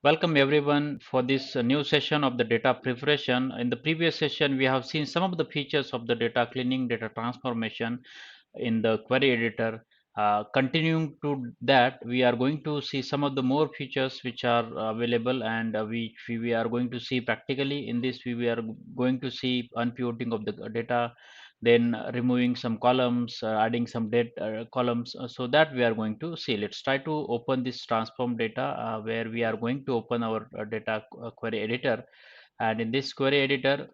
Welcome everyone for this new session of the data preparation. In the previous session, we have seen some of the features of the data cleaning, data transformation in the query editor. Continuing to that, we are going to see some of the more features which are available and we are going to see practically in this. We are going to see unpivoting of the data, then removing some columns, adding some data columns, so that we are going to see. Let's try to open this transform data where we are going to open our data query editor, and in this query editor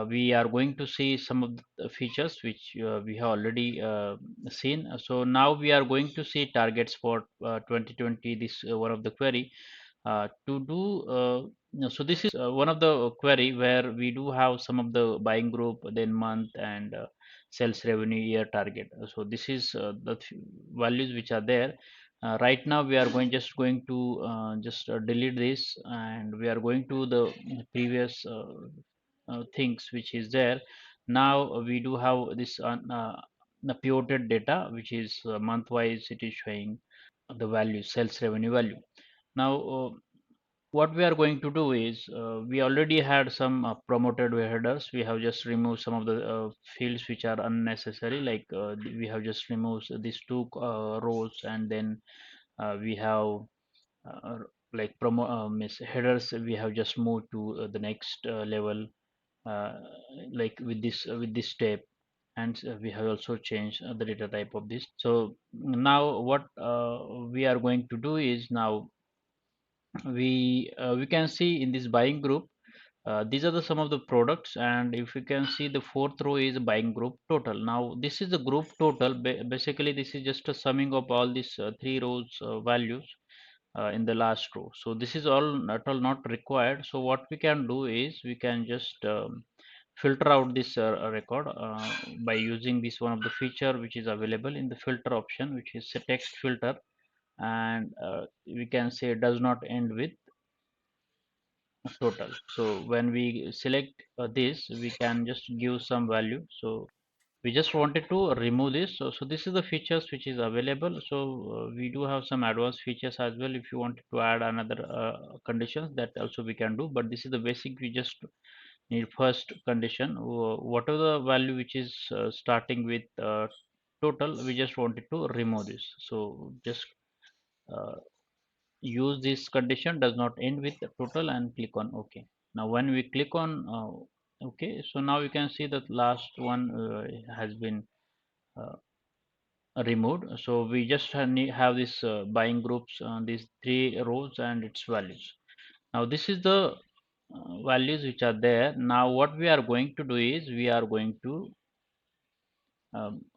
we are going to see some of the features which we have already seen. So now we are going to see targets for 2020, this one of the query to do so this is one of the query where we do have some of the buying group, then month, and sales revenue year target. So this is the values which are there. Right now we are going to just delete this, and we are going to the previous things which is there. Now we do have this the pivoted data which is month wise. It is showing the value, sales revenue value. Now what we are going to do is we already had some promoted headers. We have just removed some of the fields which are unnecessary, like we have just removed these two rows, and then we have uh, like promo miss headers, we have just moved to the next level, uh, like with this step, and we have also changed the data type of this. So now what we are going to do is, now we can see in this buying group, these are the some of the products, and if you can see, the fourth row is buying group total. Now this is the group total. Basically this is just a summing of all these three rows values in the last row. So this is all not required. So what we can do is we can just filter out this record by using this one of the feature which is available in the filter option, which is a text filter. And we can say does not end with total. So when we select this, we can just give some value. So we just wanted to remove this. So this is the features which is available. So we do have some advanced features as well. If you wanted to add another conditions, that also we can do, but this is the basic. We just need first condition, whatever the value which is starting with total, we just wanted to remove this. So just uh, use this condition does not end with the total and click on OK. Now when we click on OK, so now you can see that last one has been uh, removed. So we just have this buying groups, these three rows and its values. Now this is the values which are there. Now what we are going to do is we are going to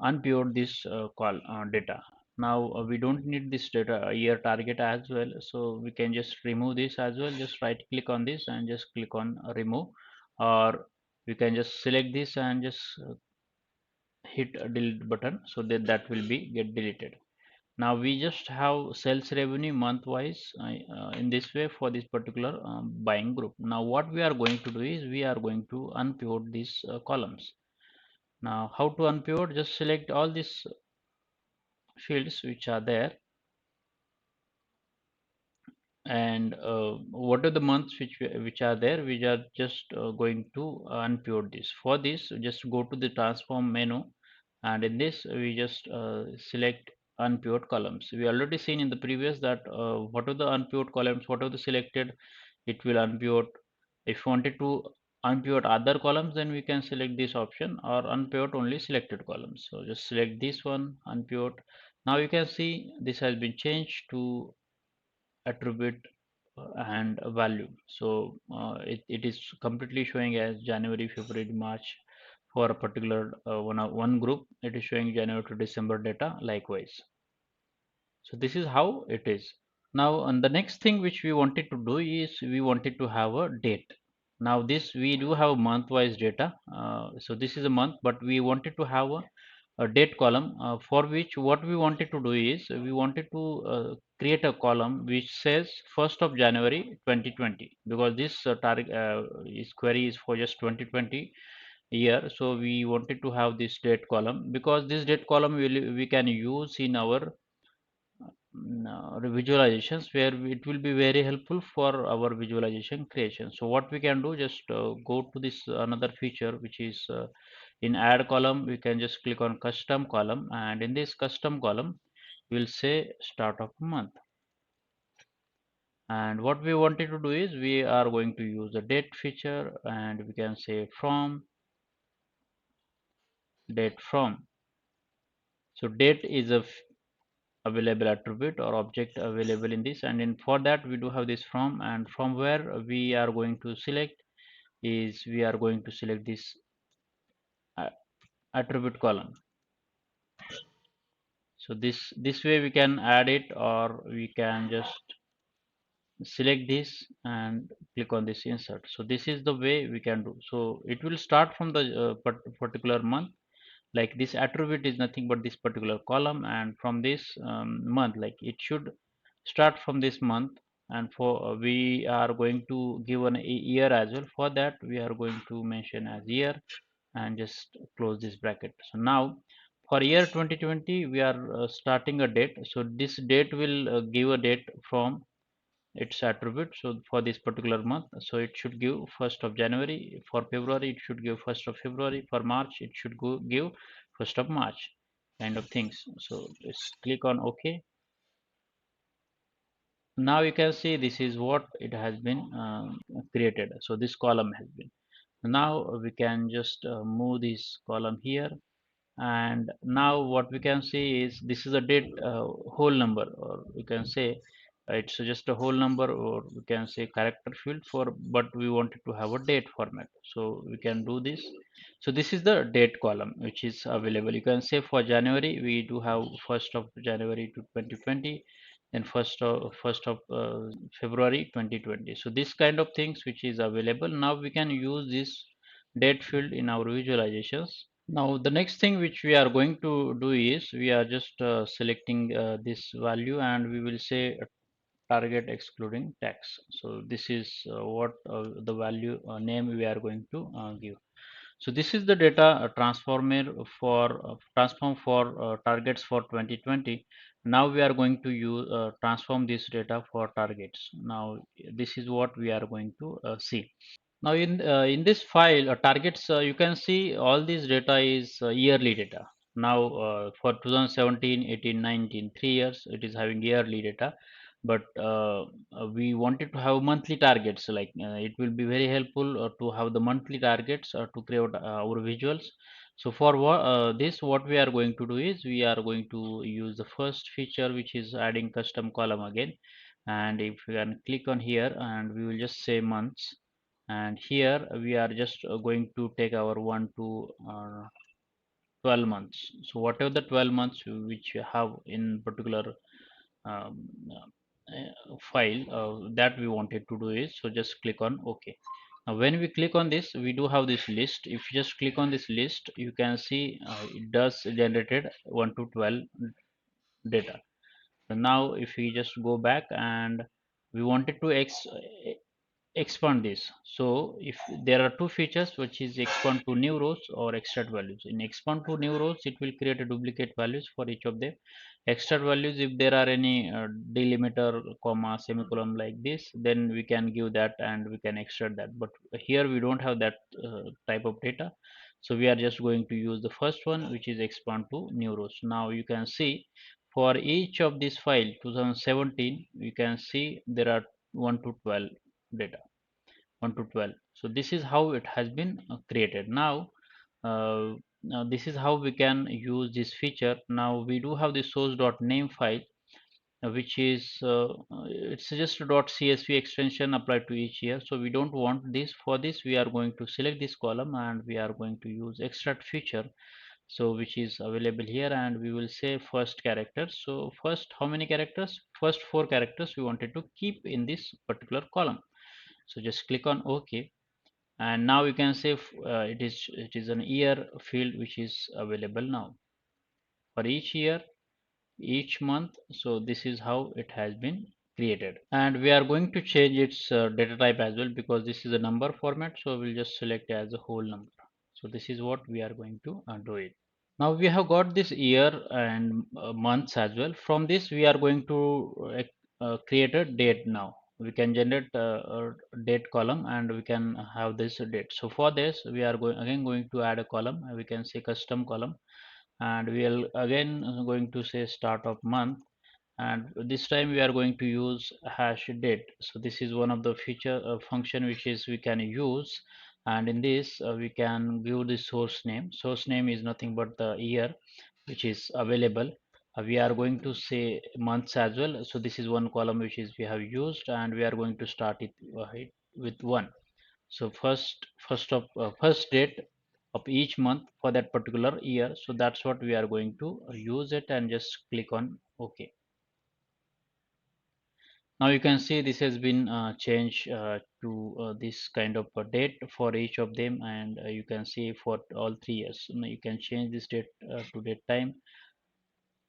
unpure this call data. Now we don't need this data year target as well, so we can just remove this as well. Just right click on this and just click on remove, or we can just select this and just hit a delete button, so that that will be get deleted. Now we just have sales revenue month wise in this way for this particular buying group. Now what we are going to do is we are going to unpivot these columns. Now how to unpivot? Just select all these fields which are there, and what are the months which are there, we are just going to unpivot this. For this, just go to the transform menu, and in this we just select unpivot columns. We already seen in the previous that what are the unpivot columns, what are the selected, it will unpivot. If you wanted to unpivot other columns, then we can select this option, or unpivot only selected columns. So just select this one, unpivot. Now you can see this has been changed to attribute and a value. So it is completely showing as January, February, March for a particular one group. It is showing January to December data likewise. So this is how it is. Now, and the next thing which we wanted to do is we wanted to have a date. Now this we do have month wise data. So this is a month, but we wanted to have a date column, for which what we wanted to do is we wanted to create a column which says 1st of January 2020, because this target is query is for just 2020 year. So we wanted to have this date column, because this date column we can use in our visualizations where it will be very helpful for our visualization creation. So what we can do, just go to this another feature, which is in add column. We can just click on custom column, and in this custom column we'll say start of month. And what we wanted to do is we are going to use the date feature, and we can say from date from. So date is a available attribute or object available in this, and in for that we do have this from, and from where we are going to select is we are going to select this uh, attribute column. So this way we can add it, or we can just select this and click on this insert. So this is the way we can do. So it will start from the particular month, like this attribute is nothing but this particular column, and from this month, like it should start from this month. And for we are going to give an year as well. For that we are going to mention as year, and just close this bracket. So now for year 2020 we are starting a date. So this date will give a date from its attribute. So for this particular month, so it should give 1st of January. For February it should give 1st of February. For March it should give 1st of March, kind of things. So just click on OK. Now you can see this is what it has been created. So this column has been. Now we can just move this column here, and now what we can see is this is a date whole number, or we can say it's just a whole number, or we can say character field for, but we wanted to have a date format, so we can do this. So this is the date column which is available. You can say for January we do have 1st of January to 2020, then first of February 2020. So this kind of things which is available. Now we can use this date field in our visualizations. Now the next thing which we are going to do is we are just selecting this value, and we will say target excluding tax. So this is what the value name we are going to give. So this is the data transformer for transform for targets for 2020. Now we are going to use transform this data for targets. Now this is what we are going to see. Now in this file targets, you can see all this data is yearly data. Now for 2017, 18, 19, 3 years it is having yearly data, but we wanted to have monthly targets. Like it will be very helpful to have the monthly targets to create our visuals. So for this, what we are going to do is we are going to use the first feature, which is adding custom column again. And if we can click on here, and we will just say months, and here we are just going to take our 1 to 12 months. So whatever the 12 months which you have in particular um, file that we wanted to do is, so just click on OK. Now when we click on this, we do have this list. If you just click on this list, you can see it does generated 1 to 12 data. So now if we just go back, and we wanted to expand this. So if there are two features, which is expand to new rows or extract values. In expand to new rows, it will create a duplicate values for each of them. Extract values, if there are any delimiter, comma, semicolon like this, then we can give that and we can extract that. But here we don't have that type of data. So we are just going to use the first one, which is expand to new rows. Now you can see for each of this file 2017, you can see there are 1 to 12 data, 1 to 12. So this is how it has been created. Now this is how we can use this feature. Now we do have the source.name file, which is it's just a .csv extension applied to each year. So we don't want this. For this we are going to select this column, and we are going to use extract feature, so which is available here, and we will say first character. So first, how many characters? First 4 characters we wanted to keep in this particular column. So just click on OK, and now you can say it is an year field which is available now for each year, each month. So this is how it has been created, and we are going to change its data type as well, because this is a number format. So we'll just select as a whole number. So this is what we are going to do it. Now we have got this year and months as well. From this, we are going to create a date now. We can generate a date column and we can have this date. So for this, we are going to add a column. We can say custom column, and we are again going to say start of month, and this time we are going to use hash date. So this is one of the feature function which is we can use, and in this we can give the source name. Source name is nothing but the year which is available. We are going to say months as well. So this is one column which is we have used, and we are going to start it with one. So first date of each month for that particular year. So that's what we are going to use it, and just click on OK. Now you can see this has been changed to this kind of a date for each of them, and you can see for all 3 years. Now you can change this date to date time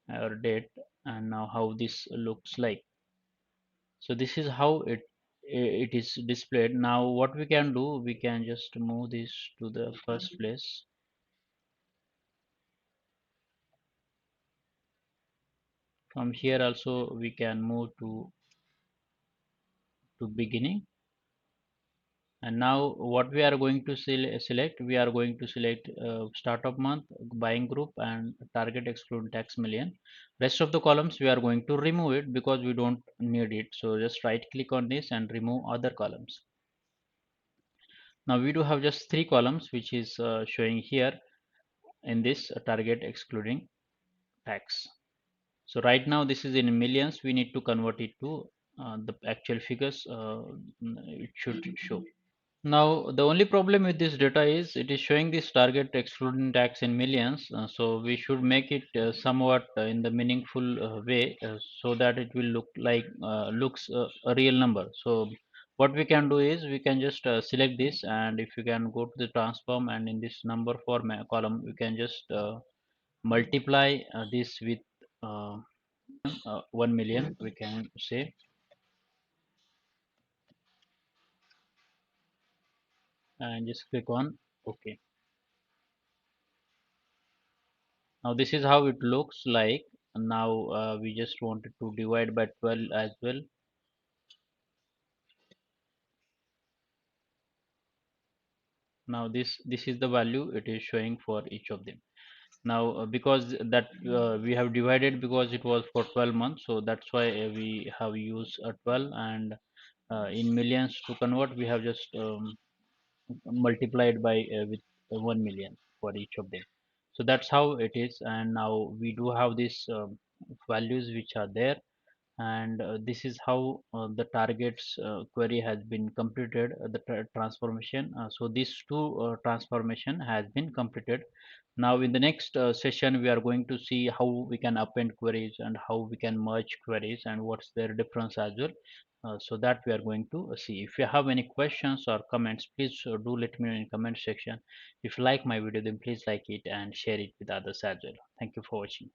or date, and now how this looks like. So this is how it is displayed. Now what we can do, we can just move this to the first place. From here also we can move to beginning. And now what we are going to select, we are going to select start of month, buying group, and target exclude tax million. Rest of the columns we are going to remove it because we don't need it. So just right click on this and remove other columns. Now we do have just three columns which is showing here in this target excluding tax. So right now this is in millions. We need to convert it to the actual figures it should show. Now, the only problem with this data is it is showing this target excluding tax in millions. So we should make it somewhat in the meaningful way so that it will look like looks a real number. So what we can do is we can just select this, and if you can go to the transform, and in this number format column, we can just multiply this with uh, 1 million. We can say, and just click on OK. Now this is how it looks like. Now we just wanted to divide by 12 as well. Now this is the value it is showing for each of them. Now because that we have divided because it was for 12 months, so that's why we have used 12, and in millions to convert we have just multiplied by with 1 million for each of them. So that's how it is, and now we do have these values which are there, and this is how the targets query has been completed, the transformation. So these two transformation has been completed. Now in the next session we are going to see how we can append queries and how we can merge queries and what's their difference as well. So that we are going to see. If you have any questions or comments, please do let me know in comment section. If you like my video, then please like it and share it with others as well. Thank you for watching.